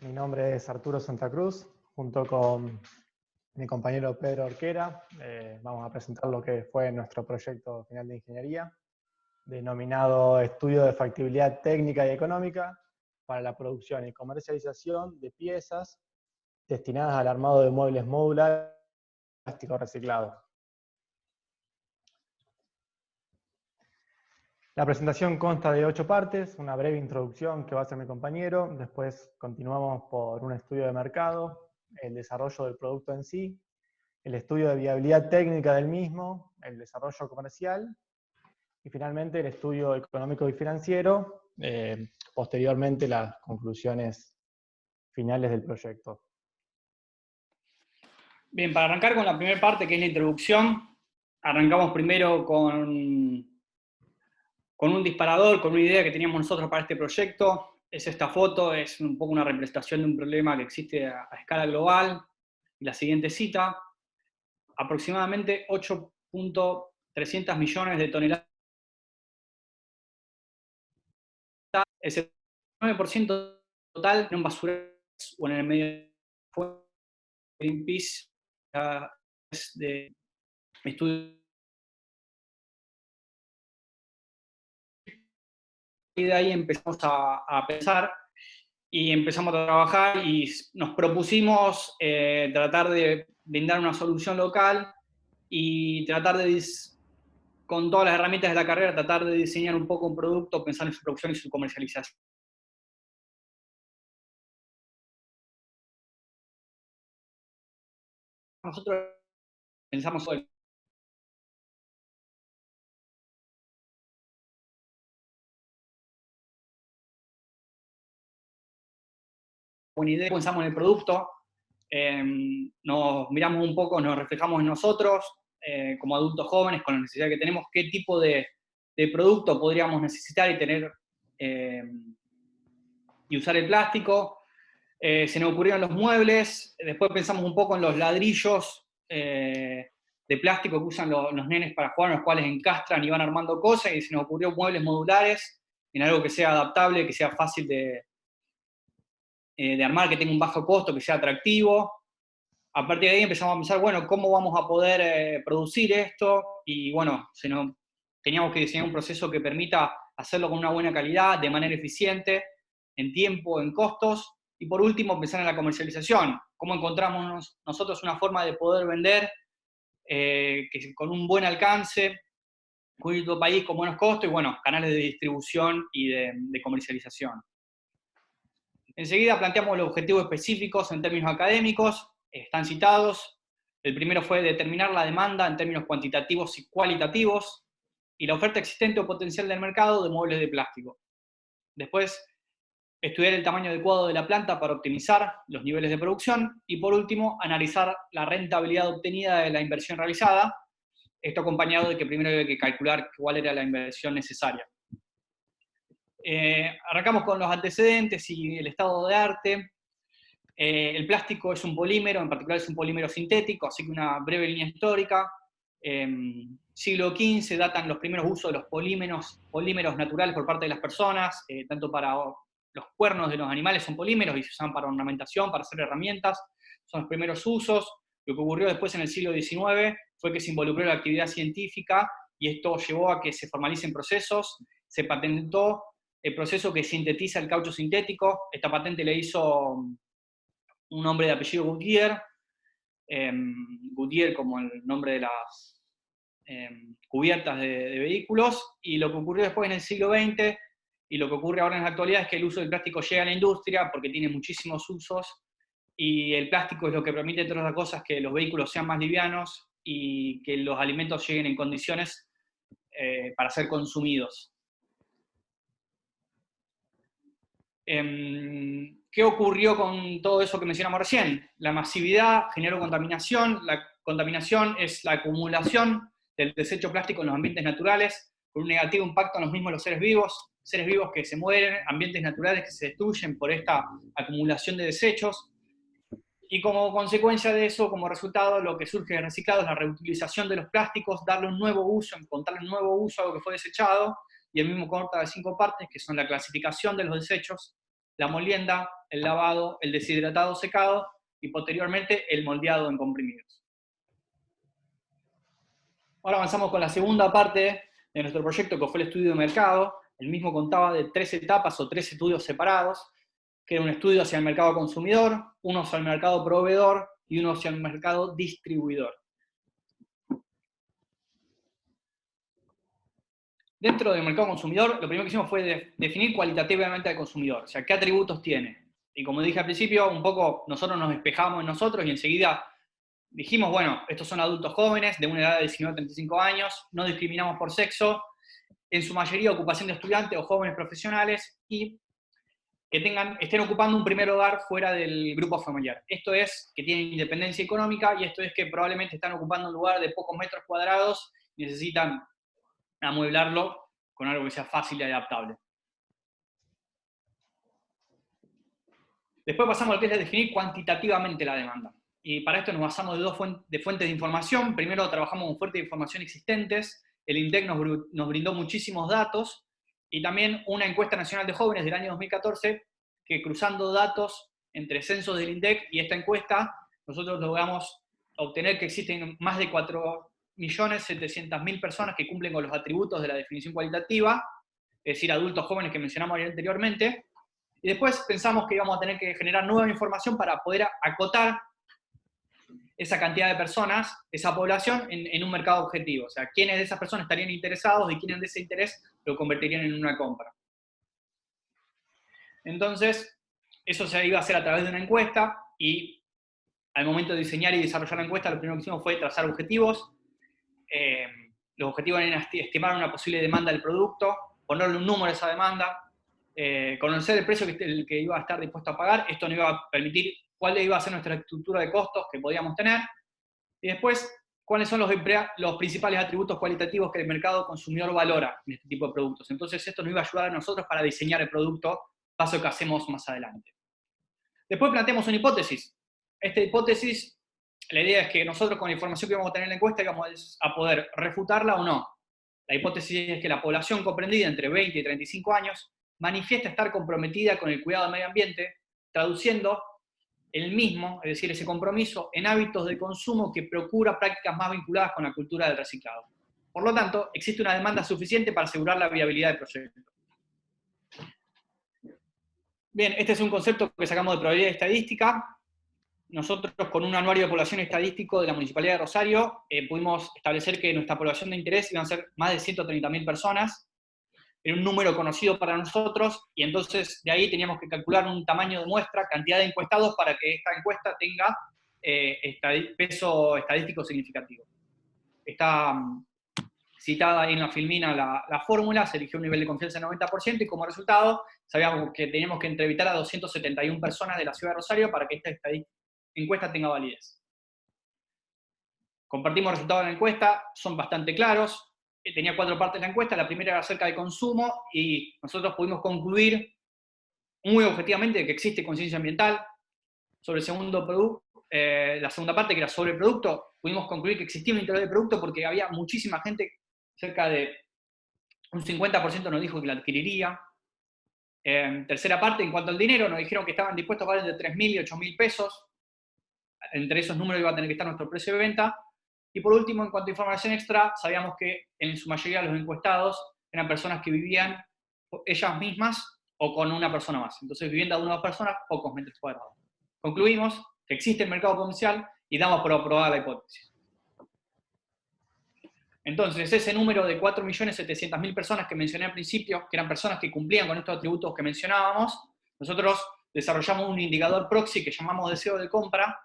Mi nombre es Arturo Santa Cruz, junto con mi compañero Pedro Orquera. Vamos a presentar lo que fue nuestro proyecto final de ingeniería, denominado Estudio de Factibilidad Técnica y Económica para la producción y comercialización de piezas destinadas al armado de muebles modulares de plástico reciclado. La presentación consta de 8 partes, una breve introducción que va a hacer mi compañero, después continuamos por un estudio de mercado, el desarrollo del producto en sí, el estudio de viabilidad técnica del mismo, el desarrollo comercial, y finalmente el estudio económico y financiero, posteriormente las conclusiones finales del proyecto. Bien, para arrancar con la primera parte, que es la introducción, arrancamos primero con un disparador, con una idea que teníamos nosotros para este proyecto. Es esta foto, es un poco una representación de un problema que existe a escala global. Y la siguiente cita, aproximadamente 8.300 millones de toneladas, es el 9% total en un basurero o en el medio de Greenpeace, de estudios. Y de ahí empezamos a pensar y empezamos a trabajar y nos propusimos tratar de brindar una solución local y tratar de, con todas las herramientas de la carrera, tratar de diseñar un poco un producto, pensar en su producción y su comercialización. Nosotros pensamos buena idea, pensamos en el producto, nos miramos un poco, nos reflejamos en nosotros, como adultos jóvenes, con la necesidad que tenemos, qué tipo de producto podríamos necesitar y tener y usar el plástico. Se nos ocurrieron los muebles, después pensamos un poco en los ladrillos de plástico que usan los nenes para jugar, en los cuales encastran y van armando cosas, y se nos ocurrió muebles modulares, en algo que sea adaptable, que sea fácil de armar, que tenga un bajo costo, que sea atractivo. A partir de ahí empezamos a pensar, bueno, ¿cómo vamos a poder producir esto? Y bueno, teníamos que diseñar un proceso que permita hacerlo con una buena calidad, de manera eficiente, en tiempo, en costos. Y por último, pensar en la comercialización. ¿Cómo encontramos nosotros una forma de poder vender con un buen alcance, con todo país, con buenos costos y, bueno, canales de distribución y de comercialización? Enseguida planteamos los objetivos específicos en términos académicos, están citados. El primero fue determinar la demanda en términos cuantitativos y cualitativos, y la oferta existente o potencial del mercado de muebles de plástico. Después, estudiar el tamaño adecuado de la planta para optimizar los niveles de producción, y por último, analizar la rentabilidad obtenida de la inversión realizada, esto acompañado de que primero había que calcular cuál era la inversión necesaria. Arrancamos con los antecedentes y el estado de arte. El plástico es un polímero, en particular es un polímero sintético, así que una breve línea histórica. Siglo XV datan los primeros usos de los polímeros naturales por parte de las personas, tanto para los cuernos de los animales son polímeros y se usan para ornamentación, para hacer herramientas, son los primeros usos. Lo que ocurrió después en el siglo XIX fue que se involucró la actividad científica y esto llevó a que se formalicen procesos, se patentó el proceso que sintetiza el caucho sintético. Esta patente le hizo un hombre de apellido Goodyear, Goodyear como el nombre de las cubiertas de vehículos, y lo que ocurrió después en el siglo XX y lo que ocurre ahora en la actualidad es que el uso del plástico llega a la industria porque tiene muchísimos usos, y el plástico es lo que permite, entre otras cosas, que los vehículos sean más livianos y que los alimentos lleguen en condiciones para ser consumidos. ¿Qué ocurrió con todo eso que mencionamos recién? La masividad generó contaminación. La contaminación es la acumulación del desecho plástico en los ambientes naturales, con un negativo impacto en los mismos los seres vivos que se mueren, ambientes naturales que se destruyen por esta acumulación de desechos. Y como consecuencia de eso, como resultado, lo que surge de reciclado es la reutilización de los plásticos, darle un nuevo uso, encontrarle un nuevo uso a algo que fue desechado, y el mismo consta de 5 partes, que son la clasificación de los desechos, la molienda, el lavado, el deshidratado secado y posteriormente el moldeado en comprimidos. Ahora avanzamos con la segunda parte de nuestro proyecto, que fue el estudio de mercado. El mismo contaba de 3 etapas o 3 estudios separados, que era un estudio hacia el mercado consumidor, uno hacia el mercado proveedor y uno hacia el mercado distribuidor. Dentro del mercado consumidor, lo primero que hicimos fue definir cualitativamente al consumidor, o sea, qué atributos tiene. Y como dije al principio, un poco nosotros nos despejamos en nosotros y enseguida dijimos, bueno, estos son adultos jóvenes de una edad de 19 a 35 años, no discriminamos por sexo, en su mayoría ocupación de estudiantes o jóvenes profesionales y que estén ocupando un primer hogar fuera del grupo familiar. Esto es que tienen independencia económica y esto es que probablemente están ocupando un lugar de pocos metros cuadrados y necesitan amueblarlo con algo que sea fácil y adaptable. Después pasamos a lo que es definir cuantitativamente la demanda. Y para esto nos basamos de fuentes de información. Primero trabajamos con fuentes de información existentes. El INDEC nos brindó muchísimos datos y también una encuesta nacional de jóvenes del año 2014 que cruzando datos entre censos del INDEC y esta encuesta, nosotros logramos obtener que existen más de 4.700.000 personas que cumplen con los atributos de la definición cualitativa, es decir, adultos jóvenes que mencionamos anteriormente. Y después pensamos que íbamos a tener que generar nueva información para poder acotar esa cantidad de personas, esa población, en un mercado objetivo. O sea, quiénes de esas personas estarían interesados y quiénes de ese interés lo convertirían en una compra. Entonces, eso se iba a hacer a través de una encuesta y al momento de diseñar y desarrollar la encuesta, lo primero que hicimos fue trazar objetivos. Los objetivos eran estimar una posible demanda del producto, ponerle un número a esa demanda, conocer el precio que iba a estar dispuesto a pagar. Esto nos iba a permitir cuál iba a ser nuestra estructura de costos que podíamos tener, y después cuáles son los principales atributos cualitativos que el mercado consumidor valora en este tipo de productos. Entonces esto nos iba a ayudar a nosotros para diseñar el producto, paso que hacemos más adelante. Después planteamos una hipótesis. Esta hipótesis, la idea es que nosotros con la información que vamos a tener en la encuesta íbamos a poder refutarla o no. La hipótesis es que la población comprendida entre 20 y 35 años manifiesta estar comprometida con el cuidado del medio ambiente, traduciendo el mismo, es decir, ese compromiso, en hábitos de consumo que procura prácticas más vinculadas con la cultura del reciclado. Por lo tanto, existe una demanda suficiente para asegurar la viabilidad del proyecto. Bien, este es un concepto que sacamos de probabilidad estadística. Nosotros, con un anuario de población estadístico de la Municipalidad de Rosario, pudimos establecer que nuestra población de interés iban a ser más de 130.000 personas. Era un número conocido para nosotros, y entonces de ahí teníamos que calcular un tamaño de muestra, cantidad de encuestados, para que esta encuesta tenga peso estadístico significativo. Está citada en la filmina la fórmula, se eligió un nivel de confianza de 90%, y como resultado sabíamos que teníamos que entrevistar a 271 personas de la ciudad de Rosario para que esta encuesta tenga validez. Compartimos resultados de la encuesta, son bastante claros. Tenía 4 partes la encuesta. La primera era acerca del consumo y nosotros pudimos concluir muy objetivamente que existe conciencia ambiental. Sobre el segundo producto, la segunda parte, que era sobre el producto, pudimos concluir que existía un interés del producto porque había muchísima gente, cerca de un 50% nos dijo que la adquiriría. Tercera parte, en cuanto al dinero, nos dijeron que estaban dispuestos a pagar entre 3.000 y 8.000 pesos. Entre esos números iba a tener que estar nuestro precio de venta. Y por último, en cuanto a información extra, sabíamos que en su mayoría los encuestados eran personas que vivían ellas mismas o con una persona más. Entonces, vivienda de una o dos personas, pocos metros cuadrados. Concluimos que existe el mercado potencial y damos por aprobada la hipótesis. Entonces, ese número de 4.700.000 personas que mencioné al principio, que eran personas que cumplían con estos atributos que mencionábamos, nosotros desarrollamos un indicador proxy que llamamos deseo de compra,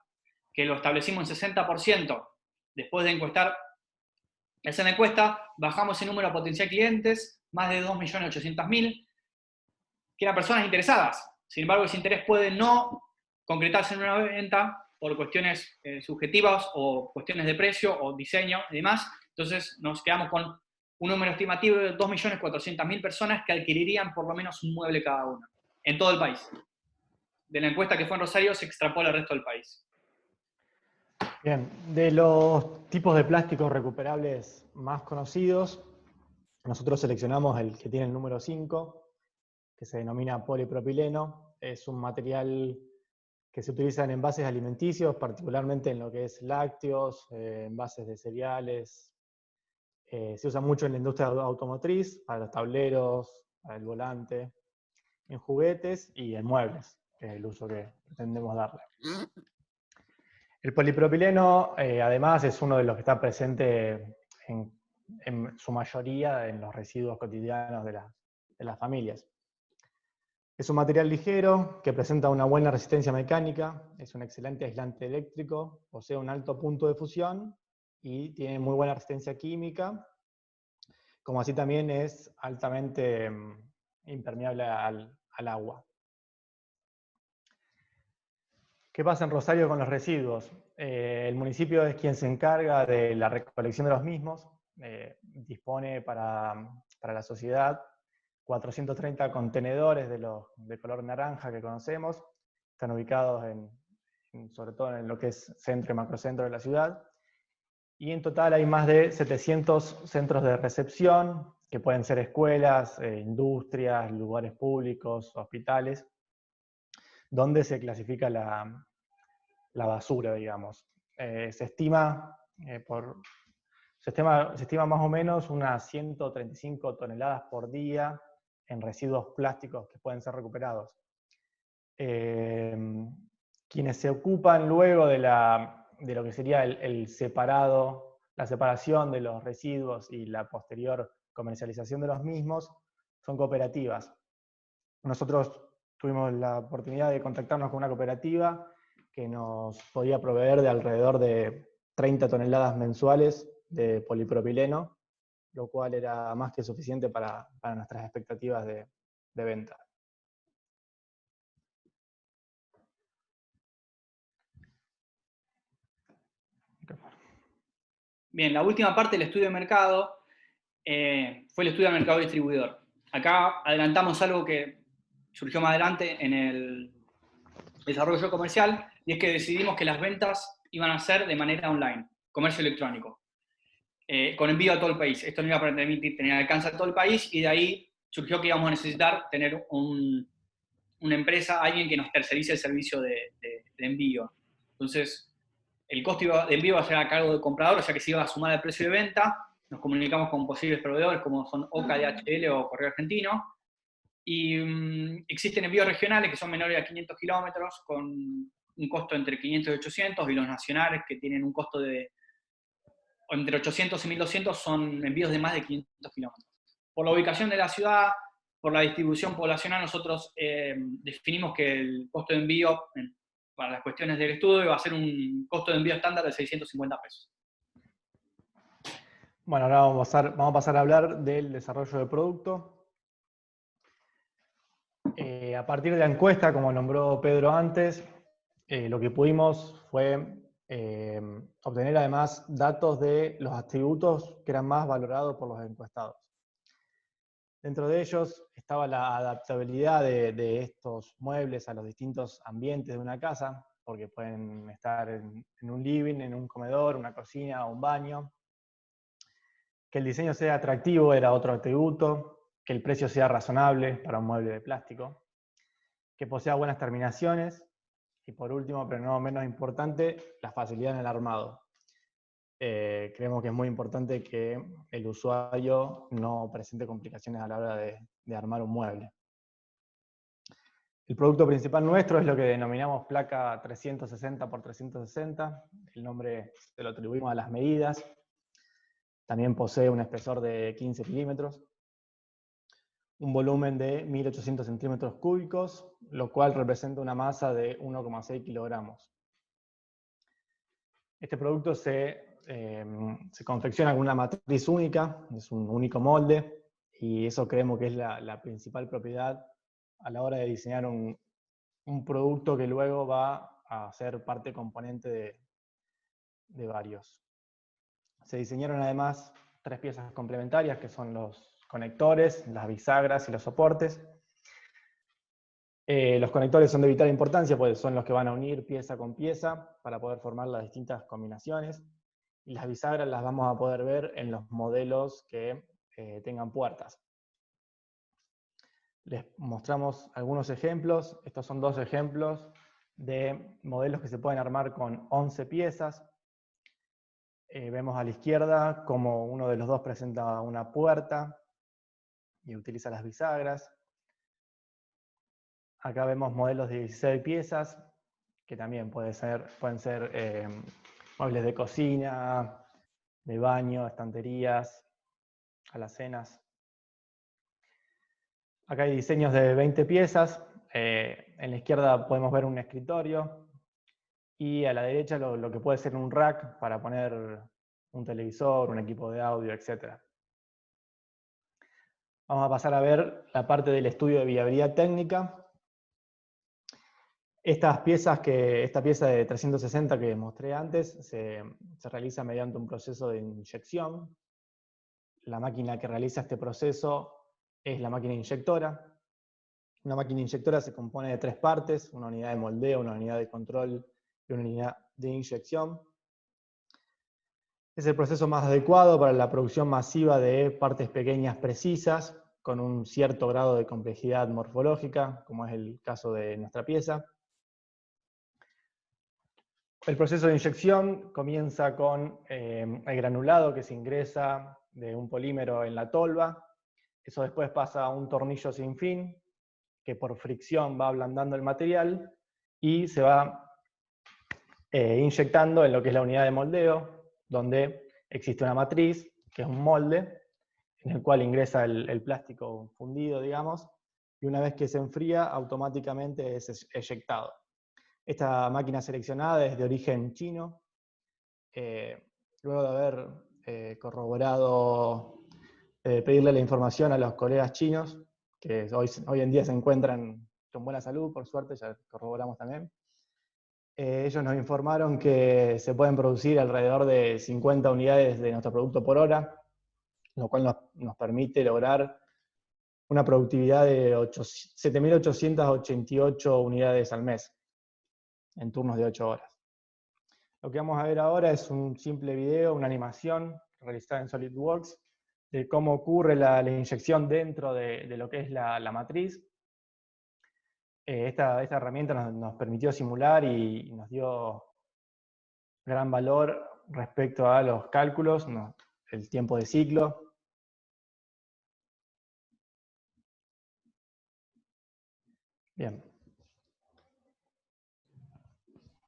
que lo establecimos en 60%. Después de hacer la encuesta, bajamos el número de potencial clientes, más de 2.800.000, que eran personas interesadas. Sin embargo, ese interés puede no concretarse en una venta por cuestiones subjetivas o cuestiones de precio o diseño y demás. Entonces nos quedamos con un número estimativo de 2.400.000 personas que adquirirían por lo menos un mueble cada una, en todo el país. De la encuesta que fue en Rosario se extrapola al resto del país. Bien, de los tipos de plásticos recuperables más conocidos, nosotros seleccionamos el que tiene el número 5, que se denomina polipropileno. es un material que se utiliza en envases alimenticios, particularmente en lo que es lácteos, envases de cereales. Se usa mucho en la industria automotriz, para los tableros, para el volante, en juguetes y en muebles, que es el uso que pretendemos darle. El polipropileno, además, es uno de los que está presente en su mayoría en los residuos cotidianos de las familias. Es un material ligero que presenta una buena resistencia mecánica, es un excelente aislante eléctrico, posee un alto punto de fusión y tiene muy buena resistencia química, como así también es altamente impermeable al agua. ¿Qué pasa en Rosario con los residuos? El municipio es quien se encarga de la recolección de los mismos, dispone para la sociedad 430 contenedores de color naranja que conocemos, están ubicados sobre todo en lo que es centro y macrocentro de la ciudad, y en total hay más de 700 centros de recepción, que pueden ser escuelas, industrias, lugares públicos, hospitales, donde se clasifica la basura, digamos. Se estima más o menos unas 135 toneladas por día en residuos plásticos que pueden ser recuperados. Quienes se ocupan luego de lo que sería la separación de los residuos y la posterior comercialización de los mismos, son cooperativas. Nosotros tuvimos la oportunidad de contactarnos con una cooperativa que nos podía proveer de alrededor de 30 toneladas mensuales de polipropileno, lo cual era más que suficiente para nuestras expectativas de venta. Bien, la última parte del estudio de mercado fue el estudio de mercado distribuidor. Acá adelantamos algo que surgió más adelante en el desarrollo comercial, y es que decidimos que las ventas iban a ser de manera online, comercio electrónico, con envío a todo el país. Esto no iba a permitir tener alcance a todo el país, y de ahí surgió que íbamos a necesitar tener una empresa, alguien que nos tercerice el servicio de envío. Entonces, el costo de envío va a ser a cargo del comprador, o sea que se iba a sumar al precio de venta. Nos comunicamos con posibles proveedores como son OCA, DHL o Correo Argentino. Y existen envíos regionales que son menores a 500 kilómetros, con un costo entre 500 y 800, y los nacionales que tienen un costo de entre 800 y 1200 son envíos de más de 500 kilómetros. Por la ubicación de la ciudad, por la distribución poblacional, nosotros definimos que el costo de envío para las cuestiones del estudio va a ser un costo de envío estándar de 650 pesos. Bueno, ahora vamos a pasar a hablar del desarrollo de producto. A partir de la encuesta, como nombró Pedro antes, lo que pudimos fue obtener además datos de los atributos que eran más valorados por los encuestados. Dentro de ellos estaba la adaptabilidad de estos muebles a los distintos ambientes de una casa, porque pueden estar en un living, en un comedor, una cocina o un baño. Que el diseño sea atractivo era otro atributo, que el precio sea razonable para un mueble de plástico, que posea buenas terminaciones, y por último, pero no menos importante, la facilidad en el armado. Creemos que es muy importante que el usuario no presente complicaciones a la hora de armar un mueble. El producto principal nuestro es lo que denominamos placa 360 x 360, el nombre se lo atribuimos a las medidas. También posee un espesor de 15 milímetros, un volumen de 1800 centímetros cúbicos, lo cual representa una masa de 1,6 kilogramos. Este producto se confecciona con una matriz única, es un único molde, y eso creemos que es la principal propiedad a la hora de diseñar un producto que luego va a ser parte componente de varios. Se diseñaron además 3 piezas complementarias, que son los conectores, las bisagras y los soportes. Los conectores son de vital importancia, pues son los que van a unir pieza con pieza para poder formar las distintas combinaciones. Y las bisagras las vamos a poder ver en los modelos que tengan puertas. Les mostramos algunos ejemplos. Estos son 2 ejemplos de modelos que se pueden armar con 11 piezas. Vemos a la izquierda cómo uno de los dos presenta una puerta y utiliza las bisagras. Acá vemos modelos de 16 piezas, que también pueden ser muebles de cocina, de baño, estanterías, alacenas. Acá hay diseños de 20 piezas. En la izquierda podemos ver un escritorio. Y a la derecha lo que puede ser un rack para poner un televisor, un equipo de audio, etc. Vamos a pasar a ver la parte del estudio de viabilidad técnica. Esta pieza de 360 que mostré antes se realiza mediante un proceso de inyección. La máquina que realiza este proceso es la máquina inyectora. Una máquina inyectora se compone de 3 partes, una unidad de moldeo, una unidad de control y una unidad de inyección. Es el proceso más adecuado para la producción masiva de partes pequeñas precisas, con un cierto grado de complejidad morfológica, como es el caso de nuestra pieza. El proceso de inyección comienza con el granulado que se ingresa de un polímero en la tolva. Eso después pasa a un tornillo sin fin, que por fricción va ablandando el material y se va inyectando en lo que es la unidad de moldeo, donde existe una matriz, que es un molde, en el cual ingresa el plástico fundido, digamos, y una vez que se enfría, automáticamente es eyectado. Esta máquina seleccionada es de origen chino. Luego de haber corroborado, pedirle la información a los colegas chinos, que hoy en día se encuentran con buena salud, por suerte, ya corroboramos también. Ellos nos informaron que se pueden producir alrededor de 50 unidades de nuestro producto por hora, lo cual nos permite lograr una productividad de 7.888 unidades al mes, en turnos de 8 horas. Lo que vamos a ver ahora es un simple video, una animación realizada en SolidWorks, de cómo ocurre la inyección dentro de lo que es la matriz. Esta herramienta nos permitió simular y nos dio gran valor respecto a los cálculos, el tiempo de ciclo. Bien.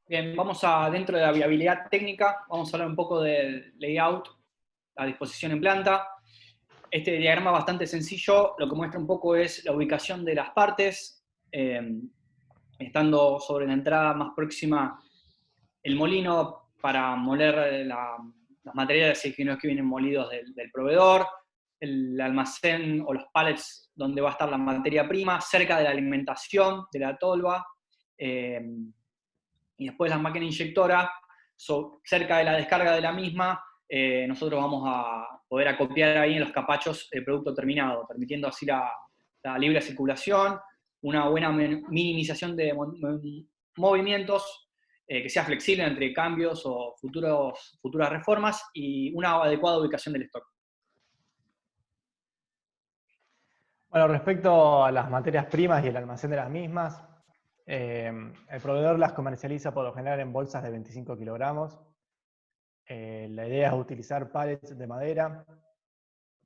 Bien, vamos dentro de la viabilidad técnica, vamos a hablar un poco del layout, la disposición en planta. Este diagrama bastante sencillo, lo que muestra un poco es la ubicación de las partes, estando sobre la entrada más próxima el molino para moler los materiales que vienen molidos del proveedor, el almacén o los pallets donde va a estar la materia prima, cerca de la alimentación de la tolva, y después la máquina inyectora, cerca de la descarga de la misma, nosotros vamos a poder acopiar ahí en los capachos el producto terminado, permitiendo así la libre circulación, una buena minimización de movimientos, que sea flexible entre cambios o futuras reformas, y una adecuada ubicación del stock. Bueno, respecto a las materias primas y el almacén de las mismas, el proveedor las comercializa por lo general en bolsas de 25 kilogramos. La idea es utilizar pallets de madera.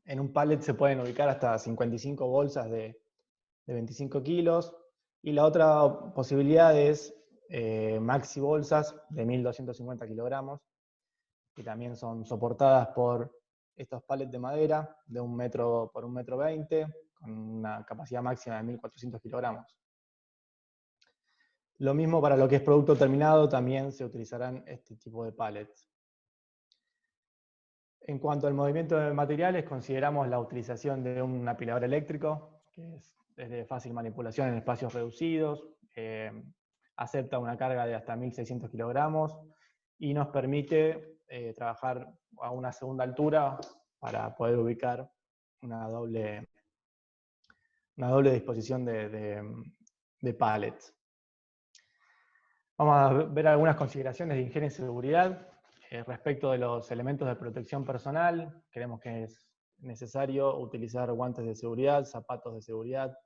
En un pallet se pueden ubicar hasta 55 bolsas de 25 kilos. Y la otra posibilidad es maxi bolsas de 1.250 kilogramos, que también son soportadas por estos pallets de madera de 1 metro por 1,20 metros, con una capacidad máxima de 1.400 kilogramos. Lo mismo para lo que es producto terminado, también se utilizarán este tipo de pallets. En cuanto al movimiento de materiales, consideramos la utilización de un apilador eléctrico, que es de fácil manipulación en espacios reducidos, acepta una carga de hasta 1.600 kilogramos y nos permite trabajar a una segunda altura para poder ubicar una doble disposición de pallets. Vamos a ver algunas consideraciones de higiene y seguridad. Respecto de los elementos de protección personal, creemos que es necesario utilizar guantes de seguridad, zapatos de seguridad,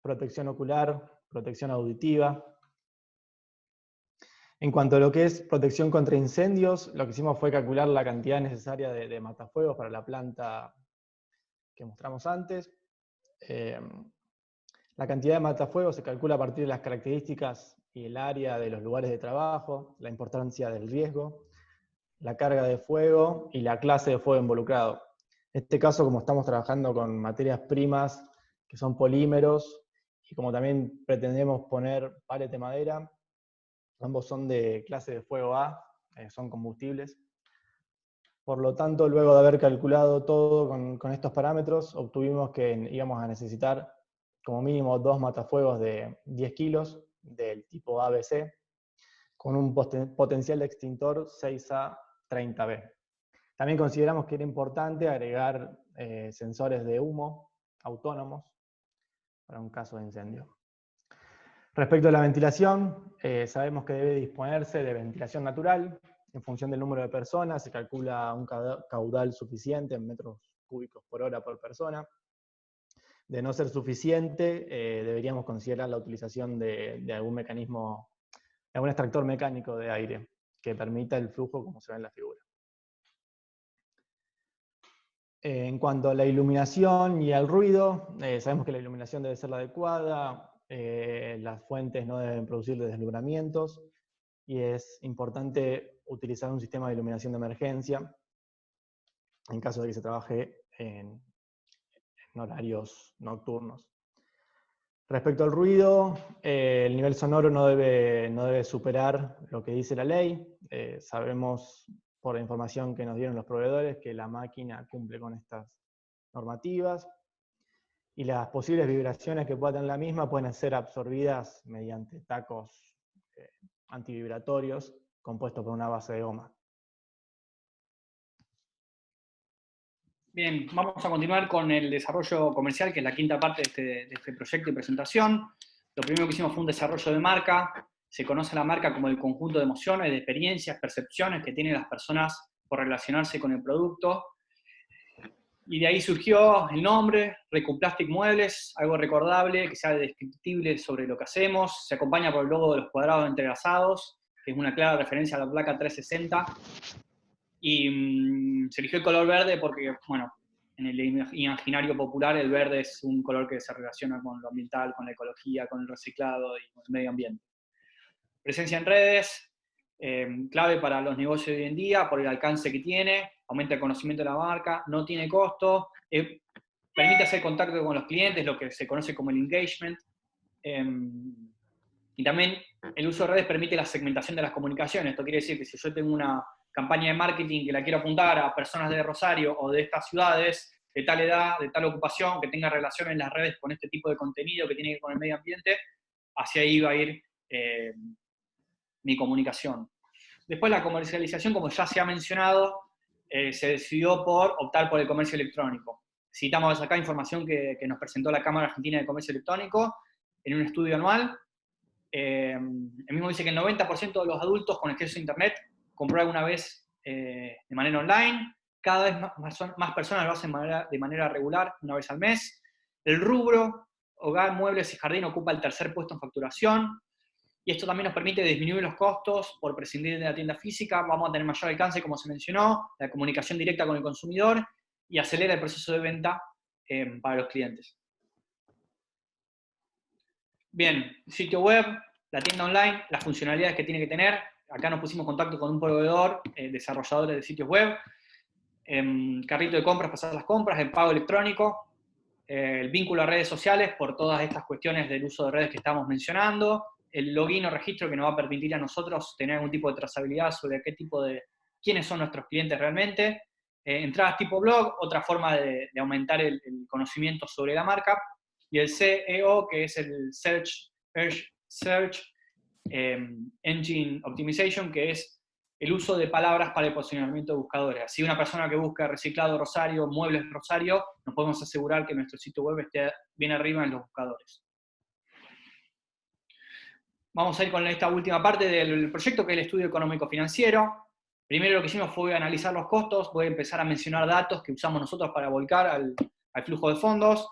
protección ocular, protección auditiva. En cuanto a lo que es protección contra incendios, lo que hicimos fue calcular la cantidad necesaria de matafuegos para la planta que mostramos antes. La cantidad de matafuegos se calcula a partir de las características y el área de los lugares de trabajo, la importancia del riesgo, la carga de fuego y la clase de fuego involucrado. En este caso, como estamos trabajando con materias primas que son polímeros, y como también pretendemos poner palet de madera, ambos son de clase de fuego A, son combustibles. Por lo tanto, luego de haber calculado todo con estos parámetros, obtuvimos que íbamos a necesitar como mínimo 2 matafuegos de 10 kilos del tipo ABC, con un potencial de extintor 6A30B. También consideramos que era importante agregar sensores de humo autónomos para un caso de incendio. Respecto a la ventilación, sabemos que debe disponerse de ventilación natural. En función del número de personas, se calcula un caudal suficiente en metros cúbicos por hora por persona. De no ser suficiente, deberíamos considerar la utilización de algún mecanismo, de algún extractor mecánico de aire que permita el flujo como se ve en la figura. En cuanto a la iluminación y al ruido, sabemos que la iluminación debe ser la adecuada, las fuentes no deben producir deslumbramientos, y es importante utilizar un sistema de iluminación de emergencia en caso de que se trabaje en horarios nocturnos. Respecto al ruido, el nivel sonoro no debe superar lo que dice la ley. Sabemos por la información que nos dieron los proveedores que la máquina cumple con estas normativas, y las posibles vibraciones que pueda tener la misma pueden ser absorbidas mediante tacos antivibratorios compuestos por una base de goma. Bien, vamos a continuar con el desarrollo comercial, que es la quinta parte de este proyecto y presentación. Lo primero que hicimos fue un desarrollo de marca. Se conoce la marca como el conjunto de emociones, de experiencias, percepciones que tienen las personas por relacionarse con el producto. Y de ahí surgió el nombre, Recuplastic Muebles, algo recordable, que sea descriptible sobre lo que hacemos. Se acompaña por el logo de los cuadrados entrelazados, que es una clara referencia a la placa 360. Y se eligió el color verde porque, bueno, en el imaginario popular el verde es un color que se relaciona con lo ambiental, con la ecología, con el reciclado y con el medio ambiente. Presencia en redes, clave para los negocios de hoy en día, por el alcance que tiene, aumenta el conocimiento de la marca, no tiene costo, permite hacer contacto con los clientes, lo que se conoce como el engagement, y también el uso de redes permite la segmentación de las comunicaciones. Esto quiere decir que si yo tengo una campaña de marketing que la quiero apuntar a personas de Rosario o de estas ciudades, de tal edad, de tal ocupación, que tenga relación en las redes con este tipo de contenido que tiene que ver con el medio ambiente, hacia ahí va a ir mi comunicación. Después la comercialización, como ya se ha mencionado, se decidió por optar por el comercio electrónico. Citamos acá información que nos presentó la Cámara Argentina de Comercio Electrónico en un estudio anual. El mismo dice que el 90% de los adultos con acceso a Internet compró alguna vez de manera online. Cada vez más personas lo hacen de manera regular, una vez al mes. El rubro, hogar, muebles y jardín, ocupa el tercer puesto en facturación. Y esto también nos permite disminuir los costos por prescindir de la tienda física. Vamos a tener mayor alcance, como se mencionó, la comunicación directa con el consumidor y acelera el proceso de venta para los clientes. Bien, sitio web, la tienda online, las funcionalidades que tiene que tener. Acá nos pusimos en contacto con un proveedor, desarrolladores de sitios web, carrito de compras, pasar las compras, el pago electrónico, el vínculo a redes sociales por todas estas cuestiones del uso de redes que estamos mencionando, el login o registro que nos va a permitir a nosotros tener algún tipo de trazabilidad sobre quiénes son nuestros clientes realmente, entradas tipo blog, otra forma de aumentar el conocimiento sobre la marca, y el SEO, que es el Search Engine Optimization, que es el uso de palabras para el posicionamiento de buscadores. Así una persona que busca reciclado Rosario, muebles Rosario, nos podemos asegurar que nuestro sitio web esté bien arriba en los buscadores. Vamos a ir con esta última parte del proyecto, que es el estudio económico-financiero. Primero lo que hicimos fue analizar los costos. Voy a empezar a mencionar datos que usamos nosotros para volcar al flujo de fondos.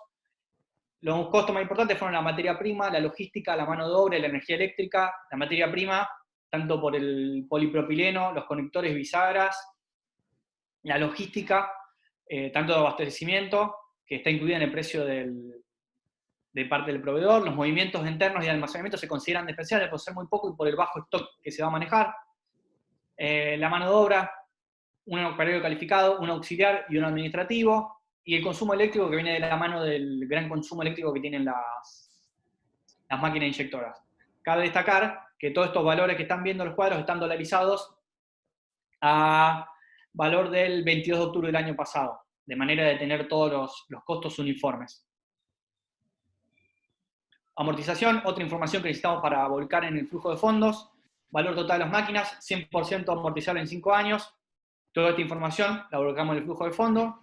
Los costos más importantes fueron la materia prima, la logística, la mano de obra y la energía eléctrica. La materia prima, tanto por el polipropileno, los conectores bisagras, la logística, tanto de abastecimiento, que está incluida en el precio de parte del proveedor. Los movimientos internos y de almacenamiento se consideran despreciables por ser muy poco y por el bajo stock que se va a manejar. La mano de obra, un operario calificado, un auxiliar y un administrativo. Y el consumo eléctrico que viene de la mano del gran consumo eléctrico que tienen las máquinas inyectoras. Cabe destacar que todos estos valores que están viendo los cuadros están dolarizados a valor del 22 de octubre del año pasado, de manera de tener todos los costos uniformes. Amortización, otra información que necesitamos para volcar en el flujo de fondos. Valor total de las máquinas, 100% amortizable en 5 años. Toda esta información la volcamos en el flujo de fondos.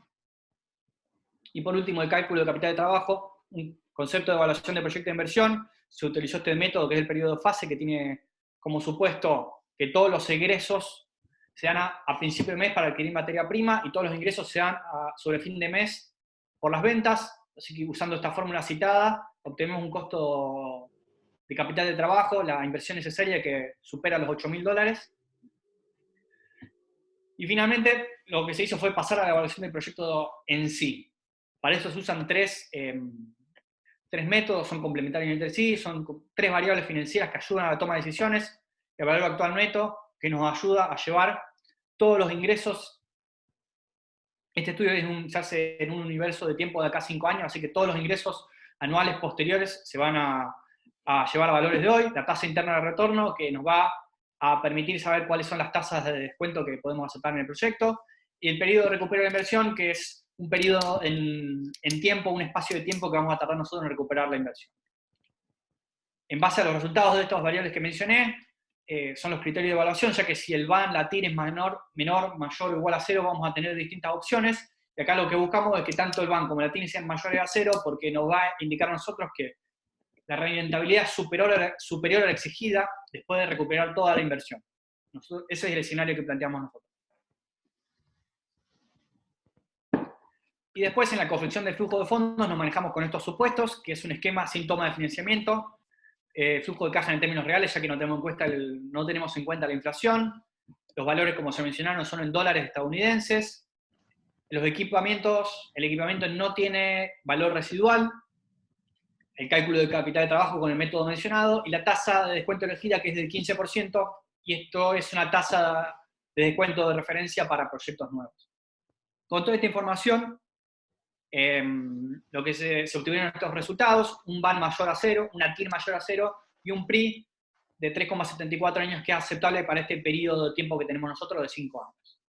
Y por último, el cálculo de capital de trabajo, un concepto de evaluación de proyecto de inversión. Se utilizó este método que es el periodo de fase, que tiene como supuesto que todos los egresos se dan a principio de mes para adquirir materia prima y todos los ingresos se dan sobre fin de mes por las ventas. Así que usando esta fórmula citada, obtenemos un costo de capital de trabajo, la inversión necesaria que supera los $8.000. Y finalmente, lo que se hizo fue pasar a la evaluación del proyecto en sí. Para eso se usan tres métodos, son complementarios entre sí, son 3 variables financieras que ayudan a la toma de decisiones. El valor actual neto, que nos ayuda a llevar todos los ingresos. Este estudio se hace en un universo de tiempo de acá a 5 años, así que todos los ingresos anuales posteriores se van a llevar a valores de hoy. La tasa interna de retorno, que nos va a permitir saber cuáles son las tasas de descuento que podemos aceptar en el proyecto. Y el periodo de recupero de la inversión, que es un periodo en tiempo, un espacio de tiempo que vamos a tardar nosotros en recuperar la inversión. En base a los resultados de estas variables que mencioné, son los criterios de evaluación, ya que si el VAN, la TIR es menor, mayor o igual a 0, vamos a tener distintas opciones. Y acá lo que buscamos es que tanto el VAN como la TIR sean mayores a 0, porque nos va a indicar a nosotros que la rentabilidad es superior a la exigida después de recuperar toda la inversión. Ese es el escenario que planteamos nosotros. Y después en la confección del flujo de fondos nos manejamos con estos supuestos, que es un esquema sin toma de financiamiento, flujo de caja en términos reales, ya que no tenemos en cuenta la inflación. Los valores, como se mencionaron, son en dólares estadounidenses. El equipamiento no tiene valor residual. El cálculo de capital de trabajo con el método mencionado, y la tasa de descuento elegida, que es del 15%, y esto es una tasa de descuento de referencia para proyectos nuevos. Con toda esta información, lo que se obtuvieron estos resultados: un VAN mayor a 0, una TIR mayor a 0 y un PRI de 3,74 años, que es aceptable para este periodo de tiempo que tenemos nosotros de 5 años.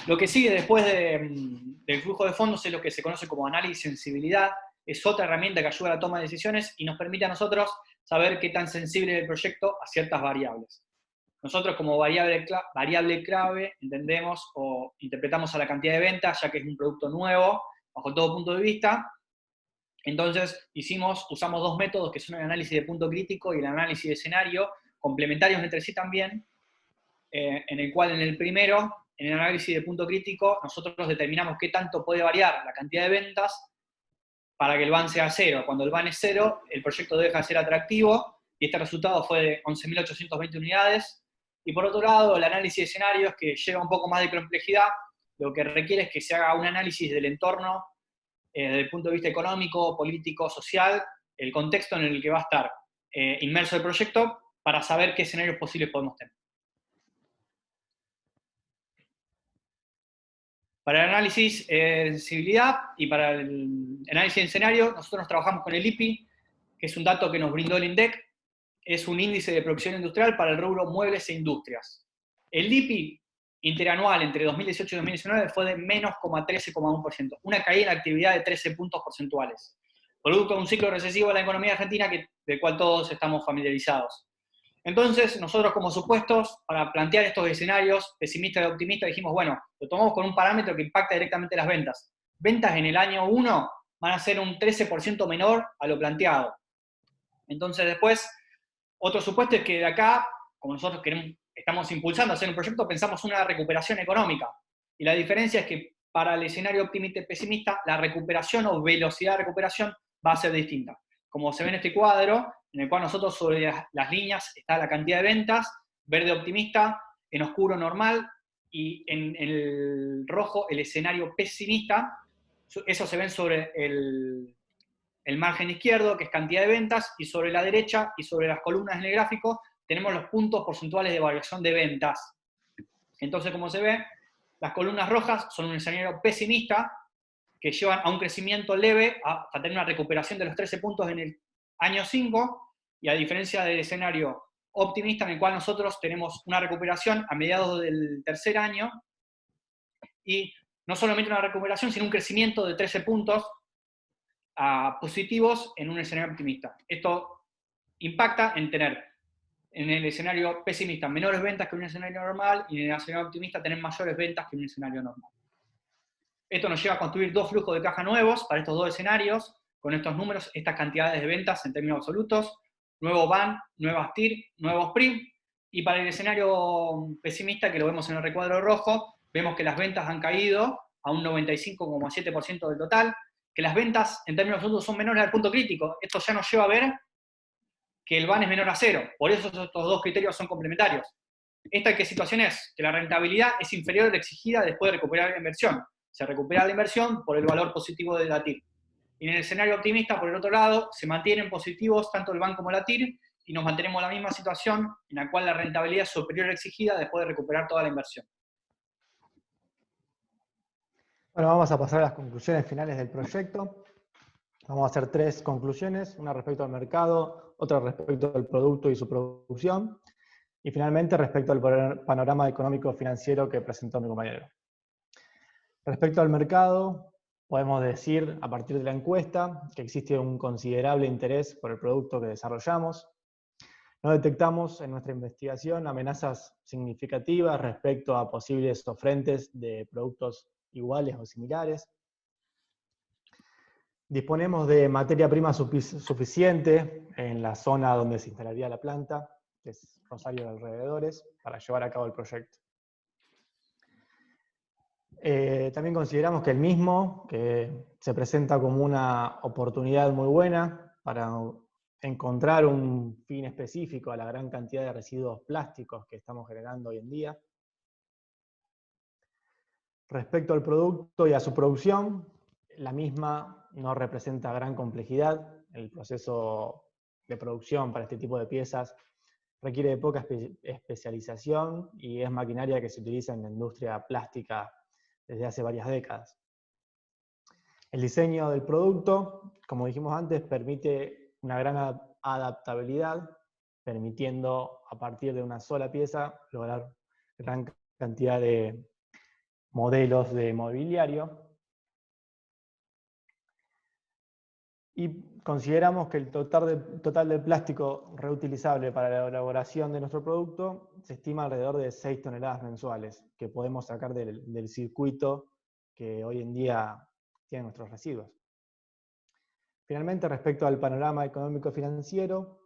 Lo que sigue después del flujo de fondos es lo que se conoce como análisis de sensibilidad. Es otra herramienta que ayuda a la toma de decisiones y nos permite a nosotros saber qué tan sensible es el proyecto a ciertas variables. Nosotros como variable clave entendemos o interpretamos a la cantidad de ventas, ya que es un producto nuevo, bajo todo punto de vista. Entonces usamos 2 métodos, que son el análisis de punto crítico y el análisis de escenario, complementarios entre sí también, en el cual en el primero, en el análisis de punto crítico, nosotros determinamos qué tanto puede variar la cantidad de ventas para que el VAN sea 0. Cuando el VAN es 0, el proyecto deja de ser atractivo, y este resultado fue de 11.820 unidades. Y por otro lado, el análisis de escenarios, que lleva un poco más de complejidad, lo que requiere es que se haga un análisis del entorno, desde el punto de vista económico, político, social, el contexto en el que va a estar inmerso el proyecto, para saber qué escenarios posibles podemos tener. Para el análisis de sensibilidad y para el análisis de escenario, nosotros trabajamos con el IPI, que es un dato que nos brindó el INDEC. Es un índice de producción industrial para el rubro muebles e industrias. El IPI interanual entre 2018 y 2019 fue de menos 13,1%, una caída en la actividad de 13 puntos porcentuales, producto de un ciclo recesivo de la economía argentina del cual todos estamos familiarizados. Entonces, nosotros como supuestos, para plantear estos escenarios pesimistas y optimistas, dijimos, bueno, lo tomamos con un parámetro que impacta directamente las ventas. Ventas en el año 1 van a ser un 13% menor a lo planteado. Entonces después, otro supuesto es que de acá, como nosotros estamos impulsando a hacer un proyecto, pensamos una recuperación económica. Y la diferencia es que para el escenario optimista y pesimista, la recuperación o velocidad de recuperación va a ser distinta. Como se ve en este cuadro, en el cual nosotros sobre las líneas está la cantidad de ventas, verde optimista, en oscuro normal, y en el rojo el escenario pesimista. Eso se ven sobre el margen izquierdo, que es cantidad de ventas, y sobre la derecha y sobre las columnas en el gráfico tenemos los puntos porcentuales de variación de ventas. Entonces, como se ve, las columnas rojas son un escenario pesimista que llevan a un crecimiento leve hasta tener una recuperación de los 13 puntos en el año 5, y a diferencia del escenario optimista en el cual nosotros tenemos una recuperación a mediados del tercer año, y no solamente una recuperación, sino un crecimiento de 13 puntos positivos en un escenario optimista. Esto impacta en tener en el escenario pesimista menores ventas que en un escenario normal, y en el escenario optimista tener mayores ventas que en un escenario normal. Esto nos lleva a construir dos flujos de caja nuevos para estos dos escenarios, con estos números, estas cantidades de ventas en términos absolutos, nuevo BAN, nuevas TIR, nuevos PRIM, y para el escenario pesimista, que lo vemos en el recuadro rojo, vemos que las ventas han caído a un 95,7% del total, que las ventas en términos absolutos son menores al punto crítico. Esto ya nos lleva a ver que el BAN es menor a cero, por eso estos dos criterios son complementarios. ¿Esta qué situación es? Que la rentabilidad es inferior a la exigida después de recuperar la inversión. Se recupera la inversión por el valor positivo de la TIR. Y en el escenario optimista, por el otro lado, se mantienen positivos tanto el BAN como la TIR, y nos mantenemos en la misma situación en la cual la rentabilidad es superior a la exigida después de recuperar toda la inversión. Bueno, vamos a pasar a las conclusiones finales del proyecto. Vamos a hacer 3 conclusiones, una respecto al mercado, otra respecto al producto y su producción, y finalmente respecto al panorama económico financiero que presentó mi compañero. Respecto al mercado, podemos decir, a partir de la encuesta, que existe un considerable interés por el producto que desarrollamos. No detectamos en nuestra investigación amenazas significativas respecto a posibles ofrentes de productos iguales o similares. Disponemos de materia prima suficiente en la zona donde se instalaría la planta, que es Rosario de alrededores, para llevar a cabo el proyecto. También consideramos que el mismo, que se presenta como una oportunidad muy buena para encontrar un fin específico a la gran cantidad de residuos plásticos que estamos generando hoy en día. Respecto al producto y a su producción, la misma no representa gran complejidad. El proceso de producción para este tipo de piezas requiere de poca especialización y es maquinaria que se utiliza en la industria plástica desde hace varias décadas. El diseño del producto, como dijimos antes, permite una gran adaptabilidad, permitiendo a partir de una sola pieza lograr gran cantidad de modelos de mobiliario. Y consideramos que el total de plástico reutilizable para la elaboración de nuestro producto se estima alrededor de 6 toneladas mensuales, que podemos sacar del circuito que hoy en día tiene nuestros residuos. Finalmente, respecto al panorama económico-financiero,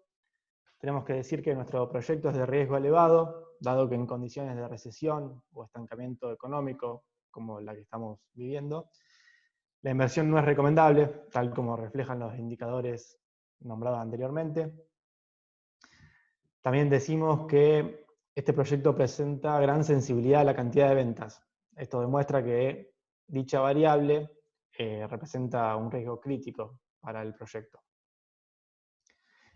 tenemos que decir que nuestro proyecto es de riesgo elevado, dado que en condiciones de recesión o estancamiento económico, como la que estamos viviendo, la inversión no es recomendable, tal como reflejan los indicadores nombrados anteriormente. También decimos que este proyecto presenta gran sensibilidad a la cantidad de ventas. Esto demuestra que dicha variable representa un riesgo crítico para el proyecto.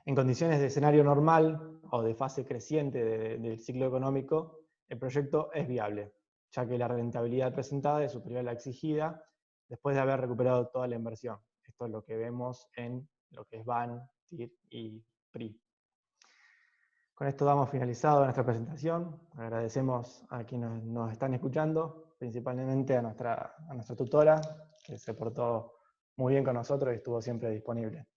En condiciones de escenario normal o de fase creciente del ciclo económico, el proyecto es viable, ya que la rentabilidad presentada es superior a la exigida después de haber recuperado toda la inversión. Esto es lo que vemos en lo que es BAN, TIR y PRI. Con esto damos finalizado nuestra presentación. Agradecemos a quienes nos están escuchando, principalmente a nuestra tutora, que se portó muy bien con nosotros y estuvo siempre disponible.